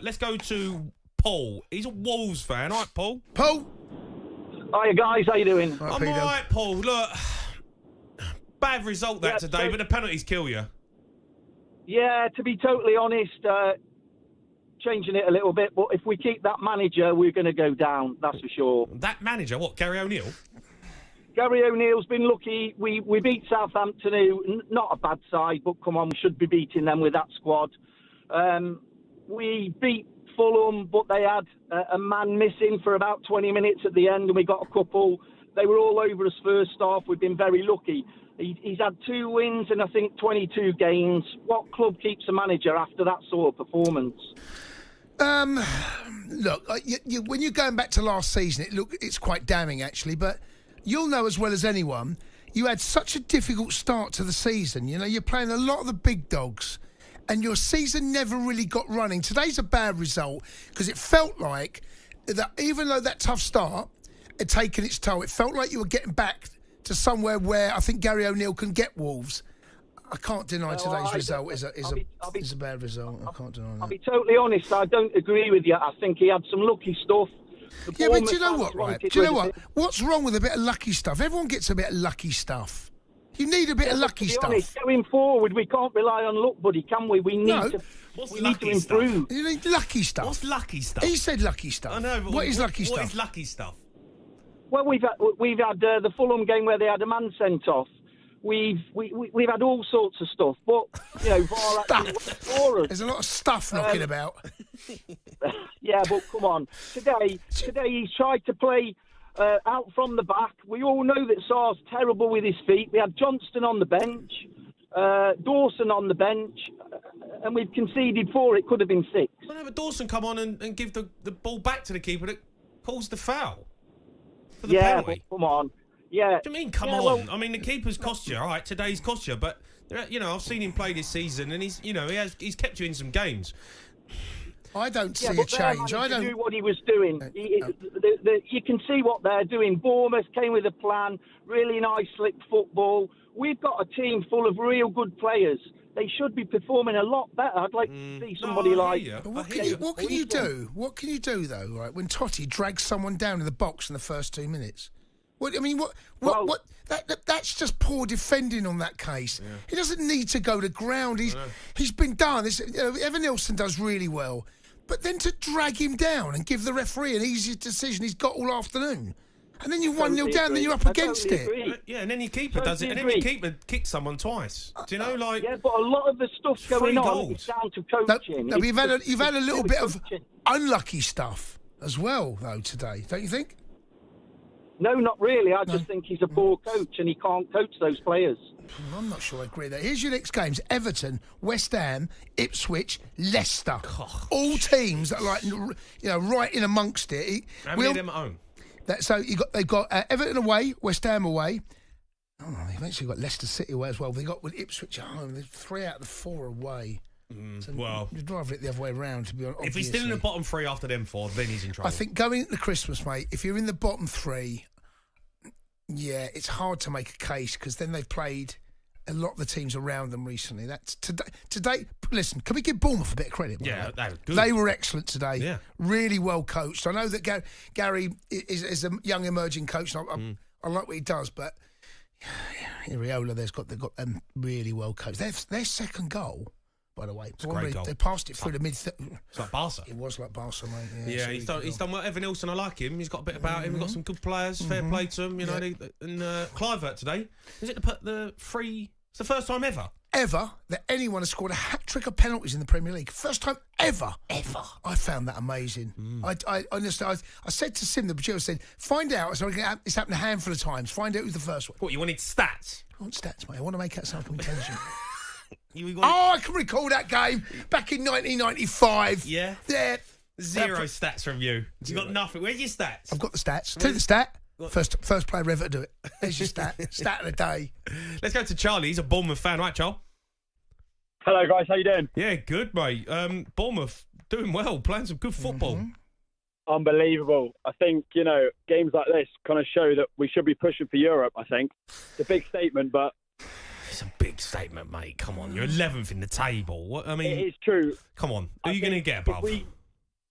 Let's go to Paul. He's a Wolves fan. All right, Paul? Paul? Hiya, guys. How you doing? I'm all right, Paul. Look, bad result today, but the penalties kill you. Yeah, to be totally honest, changing it a little bit, but if we keep that manager, we're going to go down, that's for sure. That manager? What, Gary O'Neill? Gary O'Neill's been lucky. We beat Southampton, who, not a bad side, but come on, we should be beating them with that squad. We beat Fulham, but they had a man missing for about 20 minutes at the end, and we got a couple. They were all over us first half. We've been very lucky. He's had 2 wins and I think 22 games. What club keeps a manager after that sort of performance? Look, when you're going back to last season, it's quite damning actually. But you'll know as well as anyone, you had such a difficult start to the season. You know, you're playing a lot of the big dogs, and your season never really got running. Today's a bad result because it felt like that even though that tough start had taken its toll, it felt like you were getting back to somewhere where I think Gary O'Neill can get Wolves. I can't deny today's result is a bad result. I can't deny that. I'll be totally honest, I don't agree with you. I think he had some lucky stuff. Yeah, but do you know what, right? Do you know what? What's wrong with a bit of lucky stuff? Everyone gets a bit of lucky stuff. You need a bit of lucky stuff. Honest, going forward, we can't rely on luck, buddy, can we? We need to improve. You need lucky stuff. What's lucky stuff? He said lucky stuff. I know, but what is lucky stuff? What is lucky stuff? Well, we've had the Fulham game where they had a man sent off. We've had all sorts of stuff, but you know, VAR actually for us. There's a lot of stuff knocking about. Yeah, but come on. Today he's tried to play out from the back. We all know that Sarr's terrible with his feet. We had Johnston on the bench, Dawson on the bench, and we've conceded 4. It could have been 6. Well, no, but Dawson come on and give the ball back to the keeper that calls the foul. For the penalty. But come on. Yeah. What do you mean, come on? Well, I mean, the keeper's cost you. All right, today's cost you. But, you know, I've seen him play this season and he's kept you in some games. I don't see a change. I don't do what he was doing. You can see what they're doing. Bournemouth came with a plan, really nice, slick football. We've got a team full of real good players. They should be performing a lot better. I'd like to see somebody like... What can you do? What can you do, though, right, when Totti drags someone down in the box in the first 2 minutes? That's just poor defending on that case. Yeah. He doesn't need to go to ground. He's been done. Evan Nilsson does really well. But then to drag him down and give the referee an easy decision he's got all afternoon. And then you're 1-0 down, then you're up against it. Yeah, and then your keeper does it. And then your keeper kicks someone twice. Do you know, like... Yeah, but a lot of the stuff going on is down to coaching. No, you've had a little bit of unlucky stuff as well, though, today. Don't you think? No, not really. I just think he's a poor coach and he can't coach those players. I'm not sure I agree with that. Here's your next games. Everton, West Ham, Ipswich, Leicester. All teams that are right in amongst it. How many of them at home? They've got Everton away, West Ham away. Oh, they've actually got Leicester City away as well. They've got with Ipswich at home. They're 3 out of the 4 away. So you'd rather it the other way around, to be honest. If he's still in the bottom 3 after them 4, then he's in trouble. I think going into Christmas, mate, if you're in the bottom 3, yeah, it's hard to make a case because then they've played a lot of the teams around them recently. That's today. Listen, can we give Bournemouth a bit of credit? Yeah, they were good. They were excellent today. Yeah, really well coached. I know that Gary is a young emerging coach. And I like what he does, but Iriola, they've got them really well coached. Their second goal, by the way, it's a great goal. They passed it through the mid. It's like Barca. It was like Barca, mate. Yeah, he's done well. Evan Nilsson, I like him. He's got a bit about him. He's got some good players. Fair play to him. You know, and Kluivert today. Is it the free? It's the first time ever that anyone has scored a hat-trick of penalties in the Premier League. First time ever. I found that amazing. I honestly, I said to Sim, the producer, said, find out. So it's happened a handful of times. Find out who's the first one. What, you wanted stats? I want stats, mate. I want to make out something intelligent. I can recall that game back in 1995. Yeah? Yeah. Zero stats from you. You got nothing. Where's your stats? I've got the stats. Tell you the stat. First player ever to do it. There's your stat. Stat of the day. Let's go to Charlie. He's a Bournemouth fan, right, Charles? Hello, guys. How you doing? Yeah, good, mate. Bournemouth doing well, playing some good football. Unbelievable. I think, games like this kind of show that we should be pushing for Europe, I think. It's a big statement, but... It's a big statement, mate. Come on. You're 11th in the table. What, I mean... It is true. Come on. Who are you going to get above?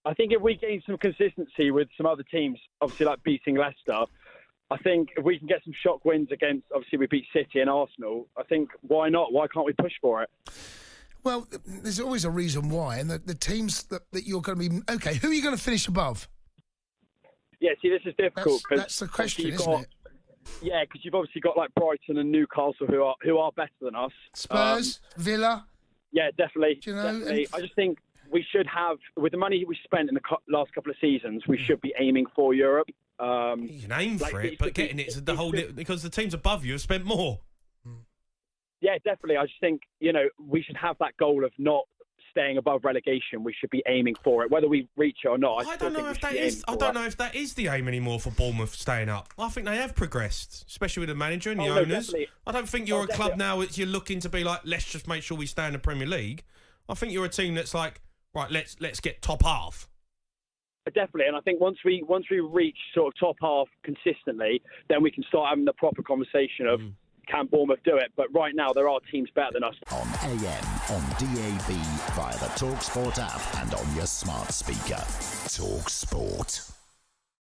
I think if we gain some consistency with some other teams, obviously like beating Leicester, I think if we can get some shock wins against, obviously we beat City and Arsenal, I think why not? Why can't we push for it? Well, there's always a reason why, and the teams that you're going to be... OK, who are you going to finish above? Yeah, see, this is difficult. That's the question, isn't it? Yeah, because you've obviously got like Brighton and Newcastle who are better than us. Spurs, Villa. Yeah, definitely. Do you know, definitely. I just think we should have, with the money we spent in the last couple of seasons, we should be aiming for Europe. You can aim for it, but getting it to the whole... Because the teams above you have spent more. Yeah, definitely. I just think, we should have that goal of not staying above relegation. We should be aiming for it, whether we reach it or not. I don't know if that is. I don't know if that is the aim anymore for Bournemouth staying up. I think they have progressed, especially with the manager and the owners. Definitely. I don't think you're a club now that you're looking to be like, let's just make sure we stay in the Premier League. I think you're a team that's like, right, let's get top half. Definitely, and I think once we reach sort of top half consistently, then we can start having the proper conversation of can Bournemouth do it? But right now, there are teams better than us. On AM, on DAB, via the talkSPORT app and on your smart speaker. talkSPORT.